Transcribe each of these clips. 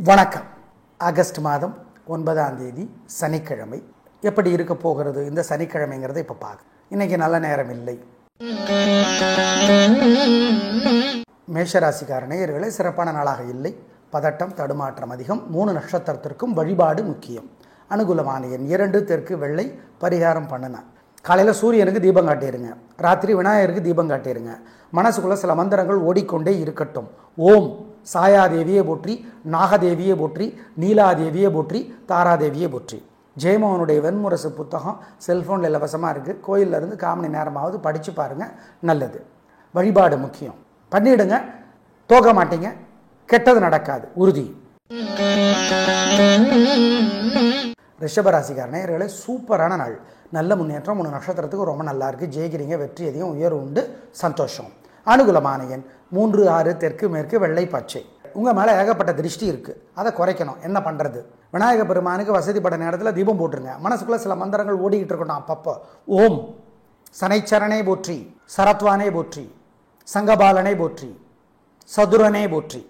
வணக்கம். ஆகஸ்ட் மாதம் 9ஆம் தேதி சனிக்கிழமை. எப்படி இருக்க போகிறது இந்த சனிக்கிழமைங்கிறத இப்போ பார்க்க. இன்னைக்கு நல்ல நேரம் இல்லை. மேஷராசிக்கார நேயர்களே, சிறப்பான நாளாக இல்லை. பதட்டம் தடுமாற்றம் அதிகம். 3 நட்சத்திரத்திற்கும் வழிபாடு முக்கியம். அனுகூலமான எண் 2, தெற்கு வெள்ளை. பரிகாரம் பண்ணுன. காலையில் சூரியனுக்கு தீபம் காட்டிடுங்க. ராத்திரி விநாயகருக்கு தீபம் காட்டிடுங்க. மனசுக்குள்ள சில மந்திரங்கள் ஓடிக்கொண்டே இருக்கட்டும். ஓம் சாயாதேவியை போற்றி, நாகதேவியை போற்றி, நீலாதேவியை போற்றி, தாராதேவியை போற்றி. ஜெயமோகனுடைய வெண்முரசு புத்தகம் செல்ஃபோனில் இலவசமாக இருக்குது. கோயிலிருந்து 1/4 மணி நேரமாவது படித்து பாருங்கள், நல்லது. வழிபாடு முக்கியம். பண்ணிவிடுங்க, தோக்க மாட்டீங்க, கெட்டது நடக்காது, உறுதி. ரிஷபராசிக்கார நேயர்களே, சூப்பரான நாள். நல்ல முன்னேற்றம். 3 நட்சத்திரத்துக்கு ரொம்ப நல்லா இருக்குது. ஜெயிக்கிறீங்க, வெற்றி அதிகம், உயர்வு உண்டு, சந்தோஷம். அனுகூலமான எண் 3, 6, தெற்கு மேற்கு வெள்ளை பச்சை. உங்கள் மேலே ஏகப்பட்ட திருஷ்டி இருக்குது, அதை குறைக்கணும். என்ன பண்ணுறது? விநாயக பெருமானுக்கு வசதிப்பட்ட நேரத்தில் தீபம் போட்டுருங்க. மனசுக்குள்ளே சில மந்திரங்கள் ஓடிக்கிட்டு இருக்கணும் அப்பப்போ. ஓம் சனைச்சரனே போற்றி, சரத்வானே போற்றி, சங்கபாலனை போற்றி, சதுரனே போற்றி.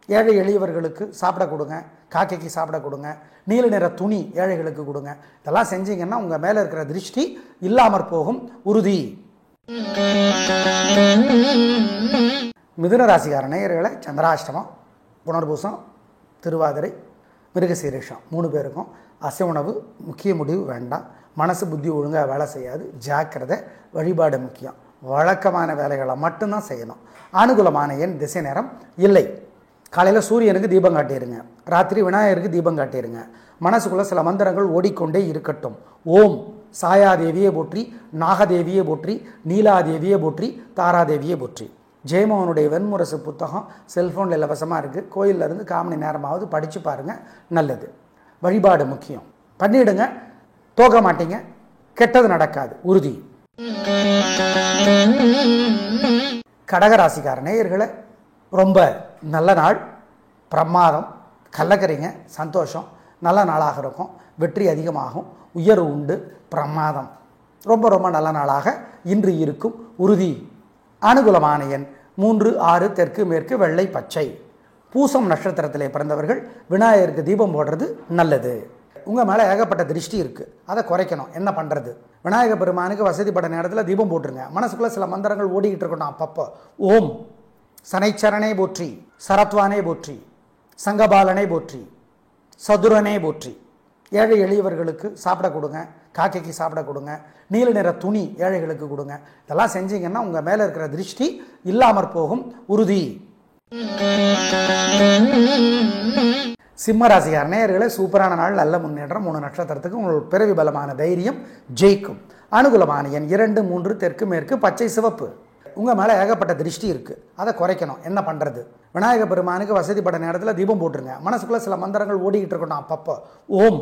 ஏழை எளியவர்களுக்கு சாப்பிட கொடுங்க, காக்கைக்கு சாப்பிட கொடுங்க, நீல நிற துணி ஏழைகளுக்கு கொடுங்க. இதெல்லாம் செஞ்சீங்கன்னா உங்கள் மேலே இருக்கிற திருஷ்டி இல்லாமற் போகும், உறுதி. மிதுன ராசிக்கார நேயர்களை, சந்திராஷ்டமம், புனர்பூசம், திருவாதிரை, மிருகசீரிஷம் 3 பேருக்கும் அசைவுணவு முக்கிய முடிவு வேண்டாம். மனசு புத்தி ஒழுங்காக வேலை செய்யாது, ஜாக்கிரதை. வழிபாடு முக்கியம். வழக்கமான வேலைகளை மட்டும்தான் செய்யணும். அனுகூலமான எண் திசை நேரம் இல்லை. காலையில் சூரியனுக்கு தீபம் காட்டிடுங்க. ராத்திரி விநாயகருக்கு தீபம் காட்டிடுங்க. மனசுக்குள்ளே சில மந்திரங்கள் ஓடிக்கொண்டே இருக்கட்டும். ஓம் சாயாதேவியை போற்றி, நாகதேவியை போற்றி, நீலாதேவியை போற்றி, தாராதேவியை போற்றி. ஜெயமோகனுடைய வெண்முரசு புத்தகம் செல்ஃபோனில் இலவசமாக இருக்குது. கோயிலிருந்து 1/4 மணி நேரமாவது படித்து பாருங்கள், நல்லது. வழிபாடு முக்கியம். பண்ணிவிடுங்க, தோக்க மாட்டீங்க, கெட்டது நடக்காது, உறுதி. கடகராசிக்கார நேயர்களை, ரொம்ப நல்ல நாள். பிரமாதம். கள்ளக்கறிங்க, சந்தோஷம். நல்ல நாளாக இருக்கும். வெற்றி அதிகமாகும், உயர்வு உண்டு, பிரமாதம். ரொம்ப ரொம்ப நல்ல நாளாக இன்று இருக்கும், உறுதி. அனுகூலமான எண் 3, 6, தெற்கு மேற்கு வெள்ளை பச்சை. பூசம் நட்சத்திரத்திலே பிறந்தவர்கள் விநாயகருக்கு தீபம் போடுறது நல்லது. உங்கள் மேலே ஏகப்பட்ட திருஷ்டி இருக்குது, அதை குறைக்கணும். என்ன பண்ணுறது? விநாயக பெருமானுக்கு வசதிப்பட்ட நேரத்தில் தீபம் போட்டுருங்க. மனசுக்குள்ளே சில மந்திரங்கள் ஓடிக்கிட்டு இருக்கணும் அப்பப்போ. ஓம் சனைச்சரனே போற்றி, சரத்வானே போற்றி, சங்கபாலனை போற்றி, சதுரனே போற்றி. ஏழை எளியவர்களுக்கு சாப்பிட கொடுங்க, காக்கைக்கு சாப்பிட கொடுங்க, நீல நிற துணி ஏழைகளுக்கு கொடுங்க. இதெல்லாம் செஞ்சீங்கன்னா உங்கள் மேலே இருக்கிற திருஷ்டி இல்லாமற் போகும், உறுதி. சிம்மராசிக்கார நேயர்களே, சூப்பரான நாள். நல்ல முன்னேற்றம். 3 நட்சத்திரத்துக்கு உங்கள் பிறவி பலமான தைரியம் ஜெயிக்கும். அனுகூலமான எண் 2, 3, தெற்கு மேற்கு பச்சை சிவப்பு. உங்கள் மேலே ஏகப்பட்ட திருஷ்டி இருக்குது, அதை குறைக்கணும். என்ன பண்ணுறது? விநாயக பெருமானுக்கு வசதிப்பட்ட நேரத்தில் தீபம் போட்டுருங்க. மனசுக்குள்ளே சில மந்திரங்கள் ஓடிக்கிட்டு இருக்கணும் அப்பப்போ. ஓம்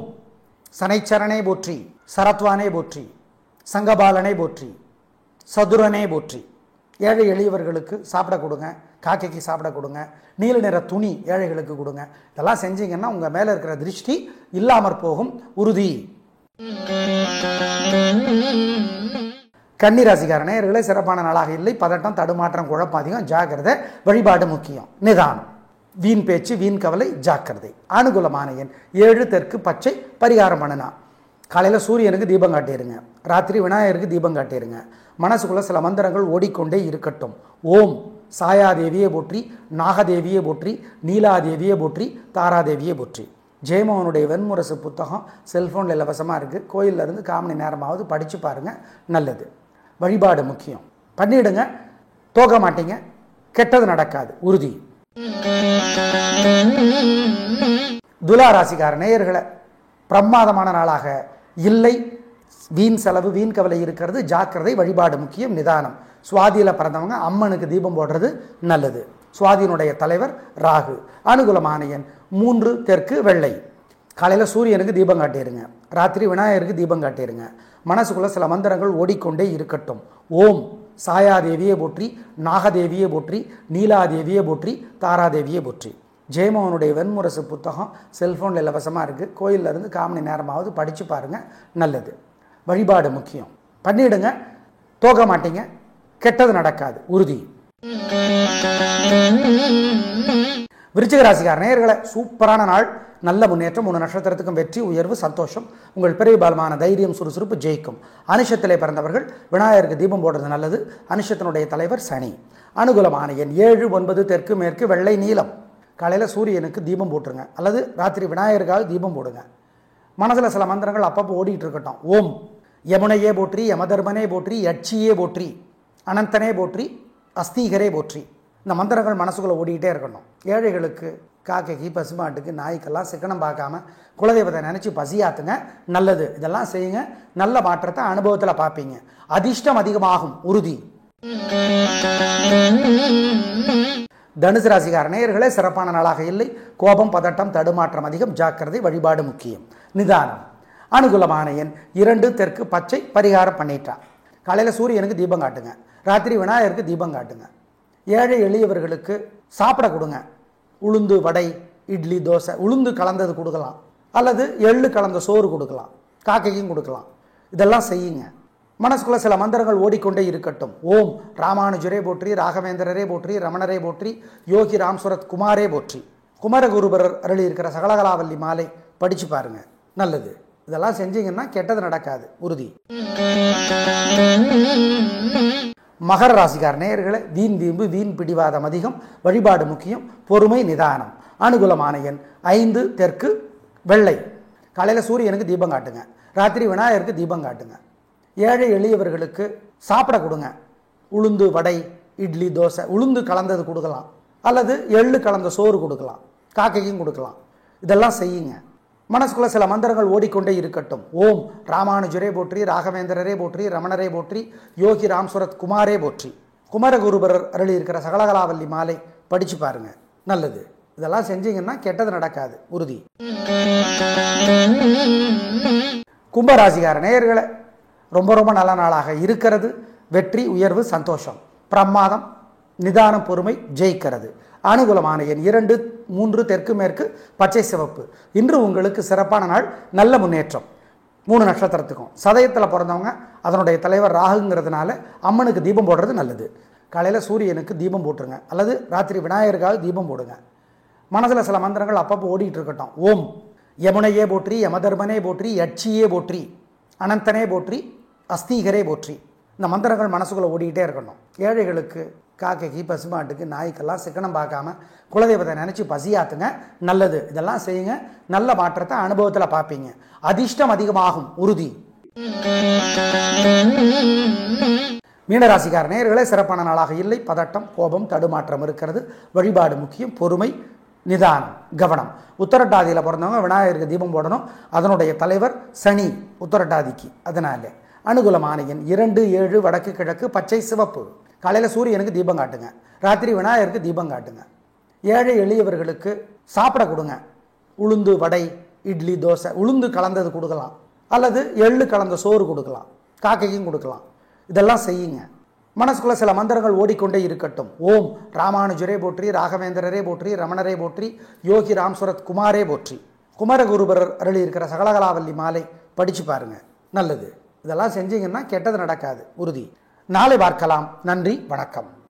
சனைச்சரனே போற்றி, சரத்வானே போற்றி, சங்கபாலனை போற்றி, சதுரனே போற்றி. ஏழை எளியவர்களுக்கு சாப்பிட கொடுங்க, காக்கைக்கு சாப்பிட கொடுங்க, நீல நிற துணி ஏழைகளுக்கு கொடுங்க. இதெல்லாம் செஞ்சீங்கன்னா உங்கள் மேலே இருக்கிற திருஷ்டி இல்லாமற் போகும், உறுதி. கன்னிராசிக்கார நேயர்களே, சிறப்பான நாளாக இல்லை. பதட்டம் தடுமாற்றம் குழப்பம் அதிகம், ஜாக்கிரதை. வழிபாடு முக்கியம், நிதானம். வீண் பேச்சு, வீண் கவலை, ஜாக்கிரதை. அனுகூலமான எண் 7, தெற்கு பச்சை. பரிகாரம் பண்ணுனா. காலையில் சூரியனுக்கு தீபம் காட்டிடுங்க. ராத்திரி விநாயகருக்கு தீபம் காட்டிடுங்க. மனசுக்குள்ளே சில மந்திரங்கள் ஓடிக்கொண்டே இருக்கட்டும். ஓம் சாயாதேவியை போற்றி, நாகதேவியை போற்றி, நீலாதேவியை போற்றி, தாராதேவியை போற்றி. ஜெயமோகனுடைய வெண்முரசு புத்தகம் செல்ஃபோனில் இலவசமாக இருக்குது. கோயிலிருந்து 1/4 மணி நேரமாவது படித்து பாருங்கள், நல்லது. வழிபாடு முக்கியம். பண்ணிவிடுங்க, தோக்க மாட்டீங்க, கெட்டது நடக்காது, உறுதி. துலா ராசிக்கார நேயர்களை, பிரமாதமான நாளாக இல்லை. வீண் செலவு, வீண் கவலை இருக்கிறது, ஜாக்கிரதை. வழிபாடு முக்கியம், நிதானம். சுவாதியில் பிறந்தவங்க அம்மனுக்கு தீபம் போடுறது நல்லது. சுவாதியினுடைய தலைவர் ராகு. அனுகூலமான எண் 3, தெற்கு வெள்ளை. காலையில் சூரியனுக்கு தீபம் காட்டிடுங்க. ராத்திரி விநாயகருக்கு தீபம் காட்டிடுங்க. மனசுக்குள்ளே சில மந்திரங்கள் ஓடிக்கொண்டே இருக்கட்டும். ஓம் சாயாதேவியை போற்றி, நாகதேவியை போற்றி, நீலாதேவியை போற்றி, தாராதேவியை போற்றி. ஜெயமோகனுடைய வெண்முரசு புத்தகம் செல்ஃபோனில் இலவசமாக இருக்குது. கோயிலிருந்து 1/4 மணி நேரமாவது படித்து பாருங்கள், நல்லது. வழிபாடு முக்கியம். பண்ணிவிடுங்க, தோக்க மாட்டீங்க, கெட்டது நடக்காது, உறுதி. விருச்சிக ராசிக்கார நேயர்களே, சூப்பரான நாள், நல்ல முன்னேற்றம், 3 நட்சத்திரத்துக்கும் வெற்றி, உயர்வு, சந்தோஷம். உங்கள் பிறவி பலமான தைரியம், சுறுசுறுப்பு ஜெயிக்கும். அனுஷத்திலே பிறந்தவர்கள் விநாயகருக்கு தீபம் போடுறது நல்லது. அனுஷத்தினுடைய தலைவர் சனி. அனுகூலமான எண் 7, 9, தெற்கு மேற்கு, வெள்ளை நீலம். காலையில் சூரியனுக்கு தீபம் போட்டுருங்க, அல்லது ராத்திரி விநாயகருக்காக தீபம் போடுங்க. மனசில் சில மந்திரங்கள் அப்பப்போ ஓடிட்டு இருக்கட்டும். ஓம் யமுனையே போற்றி, யமதர்மனே போற்றி, யட்சியே போற்றி, அனந்தனே போற்றி, அஸ்தீகரே போற்றி. இந்த மந்திரங்கள் மனசுக்குள்ளே ஓடிக்கிட்டே இருக்கணும். ஏழைகளுக்கு, காக்கைக்கு, பசுமாட்டுக்கு, நாய்க்கெல்லாம் சிக்கனம் பார்க்காம குலதெய்வத்தை நினச்சி பசியாத்துங்க, நல்லது. இதெல்லாம் செய்யுங்க, நல்ல மாற்றத்தை அனுபவத்தில் பார்ப்பீங்க. அதிர்ஷ்டம் அதிகமாகும், உறுதி. தனுசு ராசிக்கார நேயர்களே, சிறப்பான நாளாக இல்லை. கோபம், பதட்டம், தடுமாற்றம் அதிகம், ஜாக்கிரதை, வழிபாடு முக்கியம், நிதானம். அனுகூலமான எண் 2, தெற்கு பச்சை, பரிகாரம் பண்ணிட்டா. காலையில் சூரியனுக்கு தீபம் காட்டுங்க, ராத்திரி விநாயகருக்கு தீபம் காட்டுங்க. ஏழை எளியவர்களுக்கு சாப்பிட கொடுங்க. உளுந்து வடை, இட்லி, தோசை, உளுந்து கலந்தது கொடுக்கலாம், அல்லது எள்ளு கலந்த சோறு கொடுக்கலாம், காக்கைக்கும் கொடுக்கலாம். இதெல்லாம் செய்யுங்க. மனசுக்குள்ள சில மந்திரங்கள் ஓடிக்கொண்டே இருக்கட்டும். ஓம் ராமானுஜரே போற்றி, ராகவேந்திரரே போற்றி, ரமணரே போற்றி, யோகி ராம்சுரத் குமாரே போற்றி. குமரகுருபரர் அருளி இருக்கிற சகலகலாவல்லி மாலை படிச்சு பாருங்க, நல்லது. இதெல்லாம் செஞ்சீங்கன்னா கெட்டது நடக்காது, உறுதி. மகர ராசிக்கார நேயர்களே, வீண் வீம்பு, வீண் பிடிவாதம் அதிகம், வழிபாடு முக்கியம், பொறுமை, நிதானம். அனுகூலமான எண் 5, தெற்கு வெள்ளை. காலையில் சூரியனுக்கு தீபம் காட்டுங்க, ராத்திரி விநாயகருக்கு தீபம் காட்டுங்க. ஏழை எளியவர்களுக்கு சாப்பிட கொடுங்க. உளுந்து வடை, இட்லி, தோசை, உளுந்து கலந்தது கொடுக்கலாம், அல்லது எள்ளு கலந்த சோறு கொடுக்கலாம், காக்கைக்கும் கொடுக்கலாம். இதெல்லாம் செய்யுங்க. மனசுக்குள்ள சில மந்திரங்கள் ஓடிக்கொண்டே இருக்கட்டும். ஓம் ராமானுஜரே போற்றி, ராகவேந்திரரே போற்றி, ரமணரே போற்றி, யோகி ராம்சுரத் குமாரே போற்றி. குமரகுருபரர் அருளி இருக்கிற சகலகலாவல்லி மாலை படிச்சு பாருங்க, நல்லது. இதெல்லாம் செஞ்சீங்கன்னா கெட்டது நடக்காது, உறுதி. கும்பராசிக்கார நேயர்களே, ரொம்ப நல்ல நாளாக இருக்கிறது. வெற்றி, உயர்வு, சந்தோஷம், பிரமாதம், நிதானம், பொறுமை ஜெயிக்கிறது. அனுகூலமான எண் 2, 3, தெற்கு மேற்கு, பச்சை சிவப்பு. இன்று உங்களுக்கு சிறப்பான நாள், நல்ல முன்னேற்றம். 3 நட்சத்திரத்துக்கும். சதயத்தில் பிறந்தவங்க அதனுடைய தலைவர் ராகுங்கிறதுனால அம்மனுக்கு தீபம் போடுறது நல்லது. காலையில் சூரியனுக்கு தீபம் போட்டுருங்க, அல்லது ராத்திரி விநாயகருக்காக தீபம் போடுங்க. மனசில் சில மந்திரங்கள் அப்பப்போ ஓடிட்டு இருக்கட்டும். ஓம் யமுனையே போற்றி, யமதர்மனே போற்றி, யட்சியே போற்றி, அனந்தனே போற்றி, அஸ்தீகரே போற்றி. இந்த மந்திரங்கள் மனசுக்குள்ளே ஓடிக்கிட்டே இருக்கணும். ஏழைகளுக்கு, காக்கைக்கு, பசுமாட்டுக்கு, நாய்க்கெல்லாம் சிக்கனம் பார்க்காம குலதெய்வத்தை நினச்சி பசியாத்துங்க, நல்லது. இதெல்லாம் செய்யுங்க, நல்ல மாற்றத்தை அனுபவத்தில் பார்ப்பீங்க. அதிர்ஷ்டம் அதிகமாகும், உறுதி. மீனராசிக்கார நேயர்களே, சிறப்பான நாளாக இல்லை. பதட்டம், கோபம், தடுமாற்றம் இருக்கிறது. வழிபாடு முக்கியம், பொறுமை, நிதானம், கவனம். உத்தரட்டாதியில் பிறந்தவங்க விநாயகருக்கு தீபம் போடணும். அதனுடைய தலைவர் சனி, உத்தரட்டாதிக்கு. அதனால அனுகூலமான எண் 2, 7, வடக்கு கிழக்கு, பச்சை சிவப்பு. காலையில் சூரியனுக்கு தீபம் காட்டுங்க, ராத்திரி விநாயகருக்கு தீபம் காட்டுங்க. ஏழை எளியவர்களுக்கு சாப்பிட கொடுங்க. உளுந்து வடை, இட்லி, தோசை, உளுந்து கலந்தது கொடுக்கலாம், அல்லது எள்ளு கலந்த சோறு கொடுக்கலாம், காக்கைக்கும் கொடுக்கலாம். இதெல்லாம் செய்யுங்க. மனசுக்குள்ள சில மந்திரங்கள் ஓடிக்கொண்டே இருக்கட்டும். ஓம் ராமானுஜரே போற்றி, ராகவேந்திரரே போற்றி, ரமணரே போற்றி, யோகி ராம்சுரத் குமாரே போற்றி. குமரகுருபரர் அருளி இருக்கிற சகலகலாவல்லி மாலை படிச்சு பாருங்க, நல்லது. இதெல்லாம் செஞ்சீங்கன்னா கெட்டது நடக்காது, உறுதி. நாளை பார்க்கலாம். நன்றி, வணக்கம்.